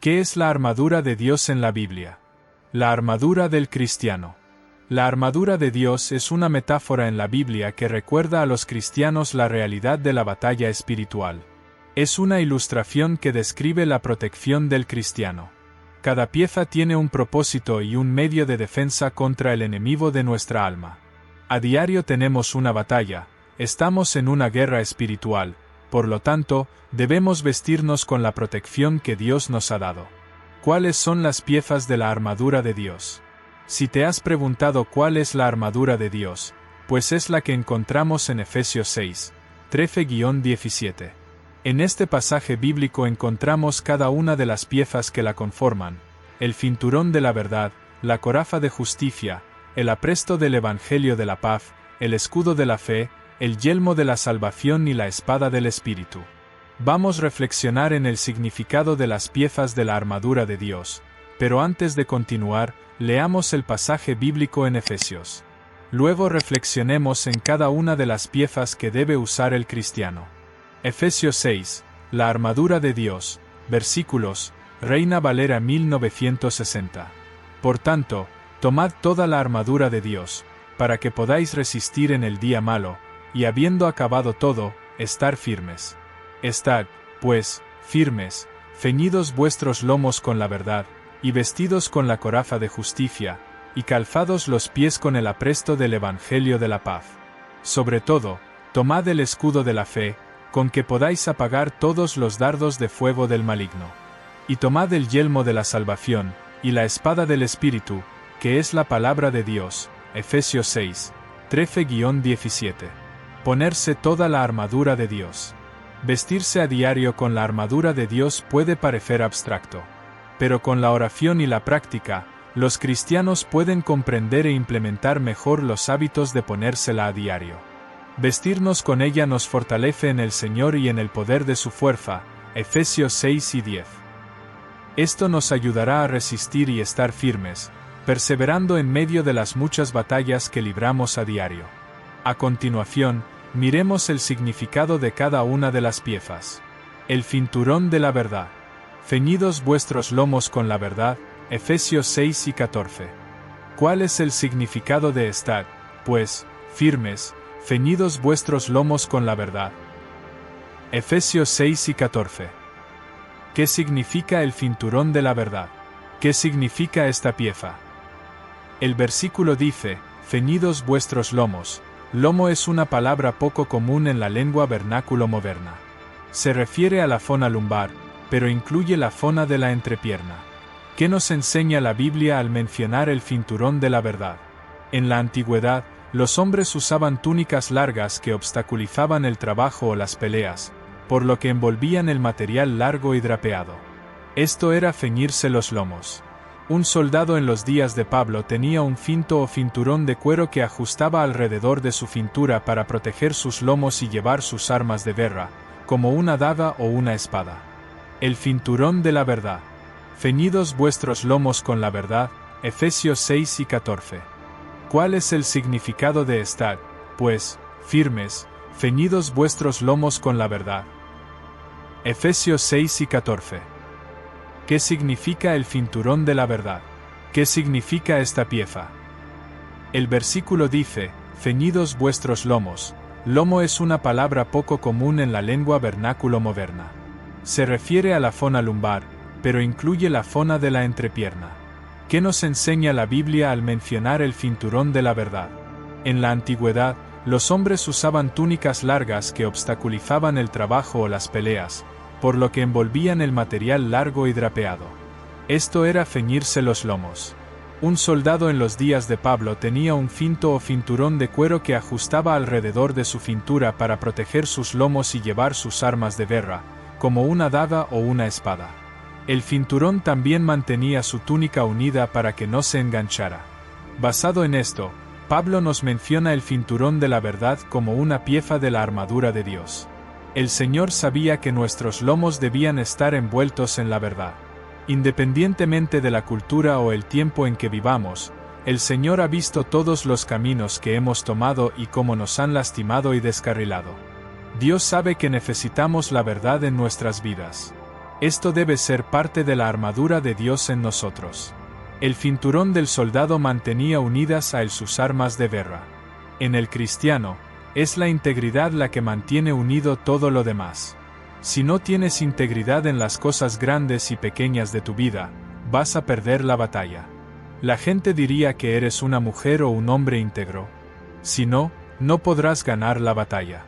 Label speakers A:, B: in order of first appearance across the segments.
A: ¿Qué es la armadura de Dios en la Biblia? La armadura del cristiano. La armadura de Dios es una metáfora en la Biblia que recuerda a los cristianos la realidad de la batalla espiritual. Es una ilustración que describe la protección del cristiano. Cada pieza tiene un propósito y un medio de defensa contra el enemigo de nuestra alma. A diario tenemos una batalla, estamos en una guerra espiritual, por lo tanto, debemos vestirnos con la protección que Dios nos ha dado. ¿Cuáles son las piezas de la armadura de Dios? Si te has preguntado cuál es la armadura de Dios, pues es la que encontramos en Efesios 6, 13-17. En este pasaje bíblico encontramos cada una de las piezas que la conforman: el cinturón de la verdad, la coraza de justicia, el apresto del Evangelio de la paz, el escudo de la fe, el yelmo de la salvación y la espada del Espíritu. Vamos a reflexionar en el significado de las piezas de la armadura de Dios, pero antes de continuar, leamos el pasaje bíblico en Efesios. Luego reflexionemos en cada una de las piezas que debe usar el cristiano. Efesios 6, la armadura de Dios, versículos, Reina Valera 1960. Por tanto, tomad toda la armadura de Dios, para que podáis resistir en el día malo, y habiendo acabado todo, estar firmes. Estad, pues, firmes, ceñidos vuestros lomos con la verdad, y vestidos con la coraza de justicia, y calzados los pies con el apresto del Evangelio de la paz. Sobre todo, tomad el escudo de la fe, con que podáis apagar todos los dardos de fuego del maligno. Y tomad el yelmo de la salvación, y la espada del Espíritu, que es la palabra de Dios. Efesios 6, 13-17. Ponerse toda la armadura de Dios. Vestirse a diario con la armadura de Dios puede parecer abstracto. Pero con la oración y la práctica, los cristianos pueden comprender e implementar mejor los hábitos de ponérsela a diario. Vestirnos con ella nos fortalece en el Señor y en el poder de su fuerza. Efesios 6 y 10. Esto nos ayudará a resistir y estar firmes, perseverando en medio de las muchas batallas que libramos a diario. A continuación, miremos el significado de cada una de las piezas. El cinturón de la verdad. Ceñidos vuestros lomos con la verdad. Efesios 6 y 14. ¿Cuál es el significado de estar, pues, firmes, ceñidos vuestros lomos con la verdad? Efesios 6 y 14. ¿Qué significa el cinturón de la verdad? ¿Qué significa esta pieza? El versículo dice, ceñidos vuestros lomos. Lomo es una palabra poco común en la lengua vernáculo moderna. Se refiere a la zona lumbar, pero incluye la zona de la entrepierna. ¿Qué nos enseña la Biblia al mencionar el cinturón de la verdad? En la antigüedad, los hombres usaban túnicas largas que obstaculizaban el trabajo o las peleas, por lo que envolvían el material largo y drapeado. Esto era ceñirse los lomos. Un soldado en los días de Pablo tenía un cinto o cinturón de cuero que ajustaba alrededor de su cintura para proteger sus lomos y llevar sus armas de guerra, como una daga o una espada. El cinturón de la verdad. Ceñidos vuestros lomos con la verdad. Efesios 6 y 14. ¿Cuál es el significado de estar, pues, firmes, ceñidos vuestros lomos con la verdad? Efesios 6 y 14. ¿Qué significa el cinturón de la verdad? ¿Qué significa esta pieza? El versículo dice, ceñidos vuestros lomos. Lomo es una palabra poco común en la lengua vernáculo moderna. Se refiere a la zona lumbar, pero incluye la zona de la entrepierna. ¿Qué nos enseña la Biblia al mencionar el cinturón de la verdad? En la antigüedad, los hombres usaban túnicas largas que obstaculizaban el trabajo o las peleas, por lo que envolvían el material largo y drapeado. Esto era ceñirse los lomos. Un soldado en los días de Pablo tenía un cinto o cinturón de cuero que ajustaba alrededor de su cintura para proteger sus lomos y llevar sus armas de guerra, como una daga o una espada. El cinturón también mantenía su túnica unida para que no se enganchara. Basado en esto, Pablo nos menciona el cinturón de la verdad como una pieza de la armadura de Dios. El Señor sabía que nuestros lomos debían estar envueltos en la verdad. Independientemente de la cultura o el tiempo en que vivamos, el Señor ha visto todos los caminos que hemos tomado y cómo nos han lastimado y descarrilado. Dios sabe que necesitamos la verdad en nuestras vidas. Esto debe ser parte de la armadura de Dios en nosotros. El cinturón del soldado mantenía unidas a él sus armas de guerra. En el cristiano, es la integridad la que mantiene unido todo lo demás. Si no tienes integridad en las cosas grandes y pequeñas de tu vida, vas a perder la batalla. La gente diría que eres una mujer o un hombre íntegro. Si no, no podrás ganar la batalla.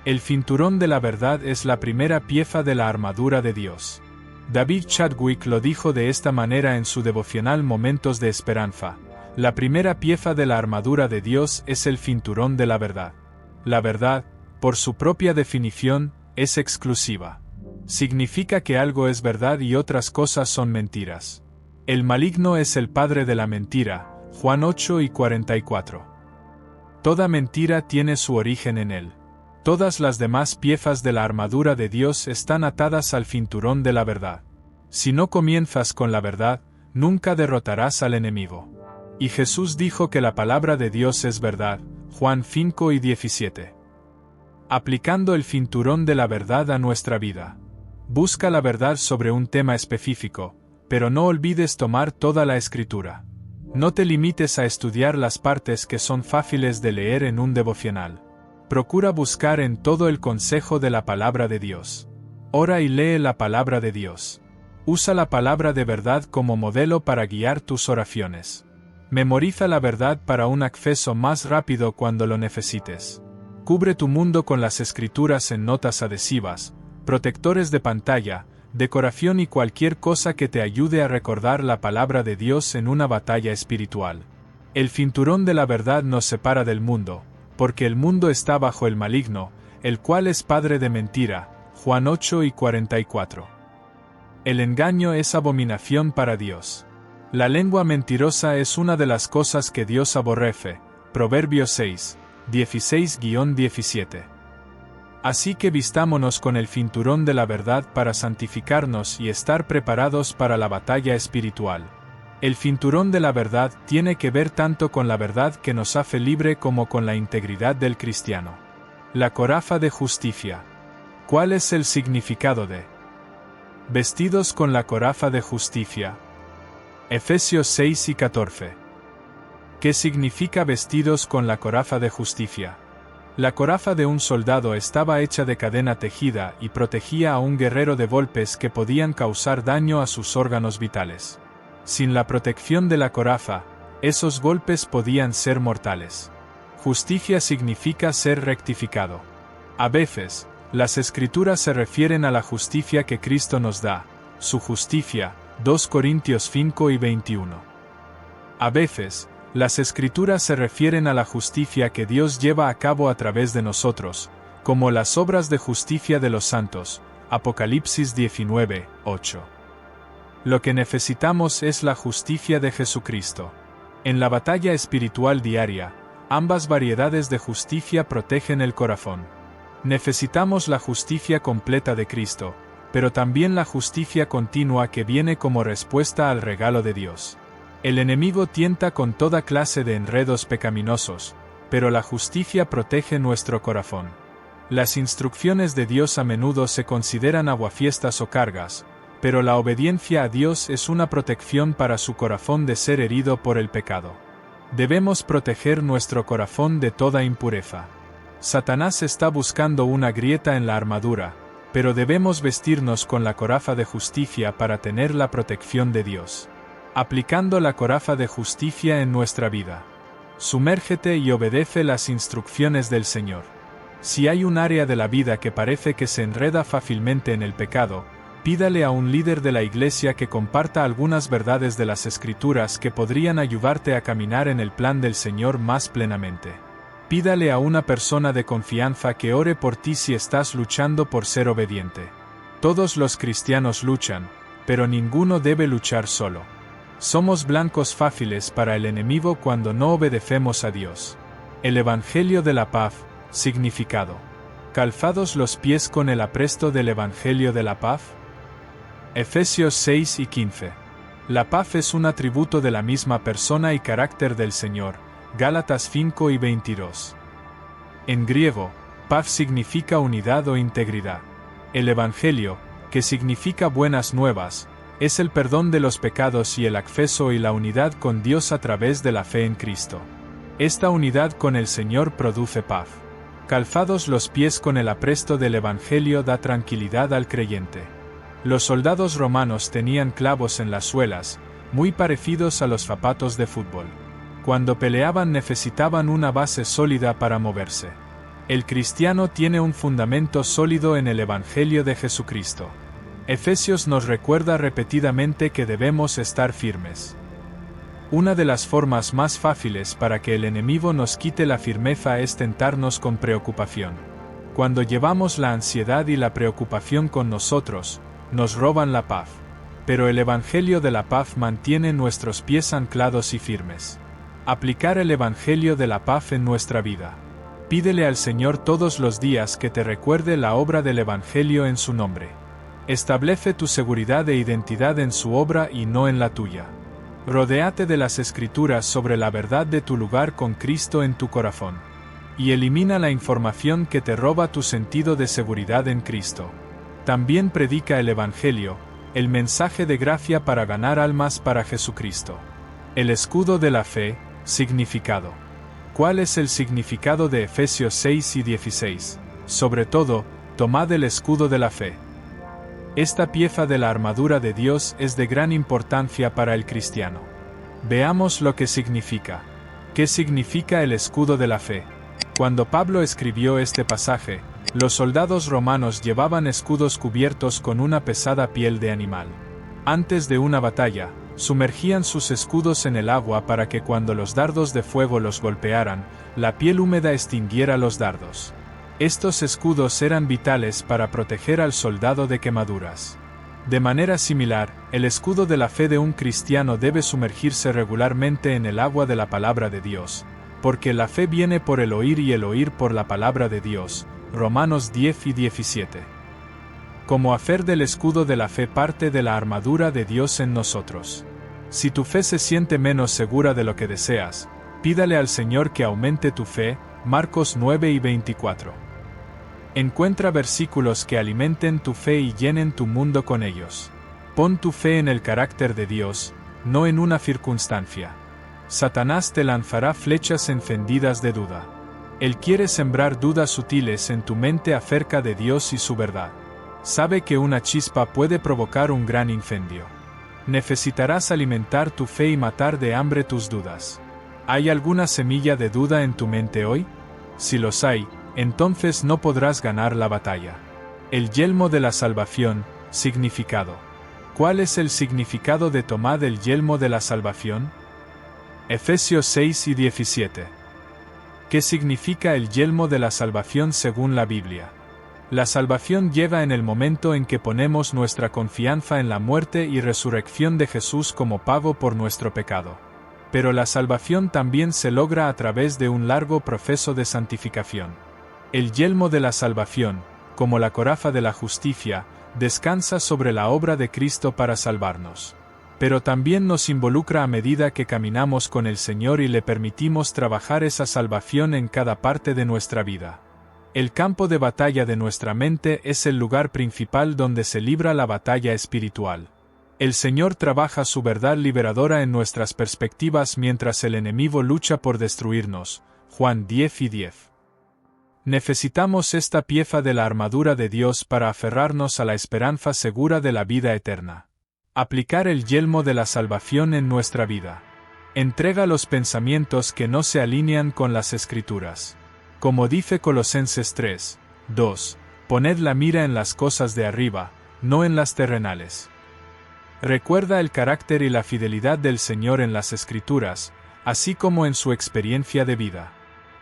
A: El cinturón de la verdad es la primera pieza de la armadura de Dios. David Chadwick lo dijo de esta manera en su devocional Momentos de Esperanza: la primera pieza de la armadura de Dios es el cinturón de la verdad. La verdad, por su propia definición, es exclusiva. Significa que algo es verdad y otras cosas son mentiras. El maligno es el padre de la mentira, Juan 8:44. Toda mentira tiene su origen en él. Todas las demás piezas de la armadura de Dios están atadas al cinturón de la verdad. Si no comienzas con la verdad, nunca derrotarás al enemigo. Y Jesús dijo que la palabra de Dios es verdad, Juan 5:17. Aplicando el cinturón de la verdad a nuestra vida. Busca la verdad sobre un tema específico, pero no olvides tomar toda la Escritura. No te limites a estudiar las partes que son fáciles de leer en un devocional. Procura buscar en todo el consejo de la palabra de Dios. Ora y lee la palabra de Dios. Usa la palabra de verdad como modelo para guiar tus oraciones. Memoriza la verdad para un acceso más rápido cuando lo necesites. Cubre tu mundo con las escrituras en notas adhesivas, protectores de pantalla, decoración y cualquier cosa que te ayude a recordar la palabra de Dios en una batalla espiritual. El cinturón de la verdad nos separa del mundo, porque el mundo está bajo el maligno, el cual es padre de mentira, Juan 8:44. El engaño es abominación para Dios. La lengua mentirosa es una de las cosas que Dios aborrece, Proverbios 6:16-17. Así que vistámonos con el cinturón de la verdad para santificarnos y estar preparados para la batalla espiritual. El cinturón de la verdad tiene que ver tanto con la verdad que nos hace libre como con la integridad del cristiano. La coraza de justicia. ¿Cuál es el significado de vestidos con la coraza de justicia? Efesios 6:14. ¿Qué significa vestidos con la coraza de justicia? La coraza de un soldado estaba hecha de cadena tejida y protegía a un guerrero de golpes que podían causar daño a sus órganos vitales. Sin la protección de la coraza, esos golpes podían ser mortales. Justicia significa ser rectificado. A veces, las escrituras se refieren a la justicia que Cristo nos da, su justicia, 2 Corintios 5:21. A veces, las escrituras se refieren a la justicia que Dios lleva a cabo a través de nosotros, como las obras de justicia de los santos, Apocalipsis 19:8. Lo que necesitamos es la justicia de Jesucristo. En la batalla espiritual diaria, ambas variedades de justicia protegen el corazón. Necesitamos la justicia completa de Cristo, pero también la justicia continua que viene como respuesta al regalo de Dios. El enemigo tienta con toda clase de enredos pecaminosos, pero la justicia protege nuestro corazón. Las instrucciones de Dios a menudo se consideran aguafiestas o cargas, pero la obediencia a Dios es una protección para su corazón de ser herido por el pecado. Debemos proteger nuestro corazón de toda impureza. Satanás está buscando una grieta en la armadura, pero debemos vestirnos con la coraza de justicia para tener la protección de Dios. Aplicando la coraza de justicia en nuestra vida. Sumérgete y obedece las instrucciones del Señor. Si hay un área de la vida que parece que se enreda fácilmente en el pecado, pídale a un líder de la iglesia que comparta algunas verdades de las Escrituras que podrían ayudarte a caminar en el plan del Señor más plenamente. Pídale a una persona de confianza que ore por ti si estás luchando por ser obediente. Todos los cristianos luchan, pero ninguno debe luchar solo. Somos blancos fáciles para el enemigo cuando no obedecemos a Dios. El Evangelio de la paz, significado. ¿Calzados los pies con el apresto del Evangelio de la paz? Efesios 6:15. La paz es un atributo de la misma persona y carácter del Señor, Gálatas 5:22. En griego, paz significa unidad o integridad. El Evangelio, que significa buenas nuevas, es el perdón de los pecados y el acceso y la unidad con Dios a través de la fe en Cristo. Esta unidad con el Señor produce paz. Calzados los pies con el apresto del Evangelio da tranquilidad al creyente. Los soldados romanos tenían clavos en las suelas, muy parecidos a los zapatos de fútbol. Cuando peleaban necesitaban una base sólida para moverse. El cristiano tiene un fundamento sólido en el Evangelio de Jesucristo. Efesios nos recuerda repetidamente que debemos estar firmes. Una de las formas más fáciles para que el enemigo nos quite la firmeza es tentarnos con preocupación. Cuando llevamos la ansiedad y la preocupación con nosotros, nos roban la paz. Pero el Evangelio de la paz mantiene nuestros pies anclados y firmes. Aplicar el Evangelio de la paz en nuestra vida. Pídele al Señor todos los días que te recuerde la obra del Evangelio en su nombre. Establece tu seguridad e identidad en su obra y no en la tuya. Rodéate de las Escrituras sobre la verdad de tu lugar con Cristo en tu corazón. Y elimina la información que te roba tu sentido de seguridad en Cristo. También predica el Evangelio, el mensaje de gracia para ganar almas para Jesucristo. El escudo de la fe, significado. ¿Cuál es el significado de Efesios 6 y 16? Sobre todo, tomad el escudo de la fe. Esta pieza de la armadura de Dios es de gran importancia para el cristiano. Veamos lo que significa. ¿Qué significa el escudo de la fe? Cuando Pablo escribió este pasaje, los soldados romanos llevaban escudos cubiertos con una pesada piel de animal. Antes de una batalla, sumergían sus escudos en el agua para que cuando los dardos de fuego los golpearan, la piel húmeda extinguiera los dardos. Estos escudos eran vitales para proteger al soldado de quemaduras. De manera similar, el escudo de la fe de un cristiano debe sumergirse regularmente en el agua de la palabra de Dios, porque la fe viene por el oír y el oír por la palabra de Dios. Romanos 10 y 17. Como hacer del escudo de la fe parte de la armadura de Dios en nosotros. Si tu fe se siente menos segura de lo que deseas, pídale al Señor que aumente tu fe. Marcos 9 y 24. Encuentra versículos que alimenten tu fe y llenen tu mundo con ellos. Pon tu fe en el carácter de Dios, no en una circunstancia. Satanás te lanzará flechas encendidas de duda. Él quiere sembrar dudas sutiles en tu mente acerca de Dios y su verdad. Sabe que una chispa puede provocar un gran incendio. Necesitarás alimentar tu fe y matar de hambre tus dudas. ¿Hay alguna semilla de duda en tu mente hoy? Si los hay, entonces no podrás ganar la batalla. El yelmo de la salvación, significado. ¿Cuál es el significado de tomar el yelmo de la salvación? Efesios 6 y 17. ¿Qué significa el yelmo de la salvación según la Biblia? La salvación llega en el momento en que ponemos nuestra confianza en la muerte y resurrección de Jesús como pago por nuestro pecado. Pero la salvación también se logra a través de un largo proceso de santificación. El yelmo de la salvación, como la coraza de la justicia, descansa sobre la obra de Cristo para salvarnos. Pero también nos involucra a medida que caminamos con el Señor y le permitimos trabajar esa salvación en cada parte de nuestra vida. El campo de batalla de nuestra mente es el lugar principal donde se libra la batalla espiritual. El Señor trabaja su verdad liberadora en nuestras perspectivas mientras el enemigo lucha por destruirnos. Juan 10 y 10. Necesitamos esta pieza de la armadura de Dios para aferrarnos a la esperanza segura de la vida eterna. Aplicar el yelmo de la salvación en nuestra vida. Entrega los pensamientos que no se alinean con las Escrituras. Como dice Colosenses 3, 2, poned la mira en las cosas de arriba, no en las terrenales. Recuerda el carácter y la fidelidad del Señor en las Escrituras, así como en su experiencia de vida.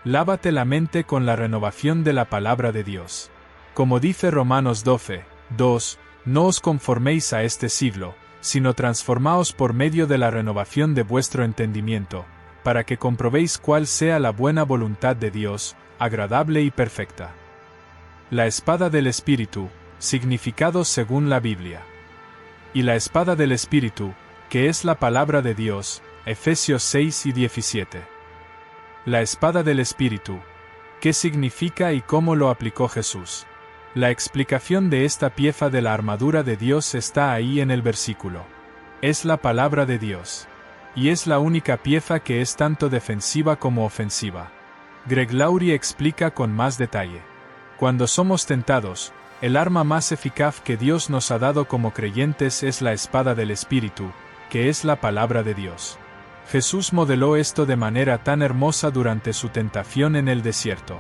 A: Lávate la mente con la renovación de la palabra de Dios. Como dice Romanos 12, 2, no os conforméis a este siglo, sino transformaos por medio de la renovación de vuestro entendimiento, para que comprobéis cuál sea la buena voluntad de Dios, agradable y perfecta. La espada del Espíritu, significado según la Biblia. Y la espada del Espíritu, que es la palabra de Dios, Efesios 6 y 17. La espada del Espíritu, ¿qué significa y cómo lo aplicó Jesús? La explicación de esta pieza de la armadura de Dios está ahí en el versículo. Es la palabra de Dios. Y es la única pieza que es tanto defensiva como ofensiva. Greg Laurie explica con más detalle. Cuando somos tentados, el arma más eficaz que Dios nos ha dado como creyentes es la espada del Espíritu, que es la palabra de Dios. Jesús modeló esto de manera tan hermosa durante su tentación en el desierto.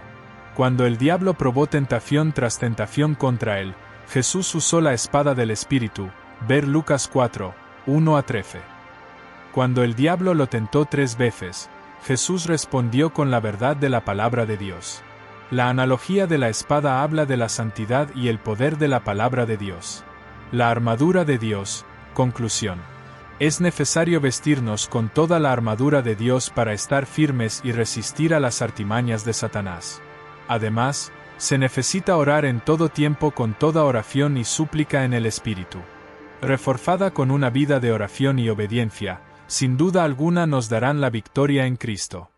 A: Cuando el diablo probó tentación tras tentación contra él, Jesús usó la espada del Espíritu, ver Lucas 4, 1 a 13. Cuando el diablo lo tentó 3 veces, Jesús respondió con la verdad de la palabra de Dios. La analogía de la espada habla de la santidad y el poder de la palabra de Dios. La armadura de Dios. Conclusión. Es necesario vestirnos con toda la armadura de Dios para estar firmes y resistir a las artimañas de Satanás. Además, se necesita orar en todo tiempo con toda oración y súplica en el Espíritu. Reforzada con una vida de oración y obediencia, sin duda alguna nos darán la victoria en Cristo.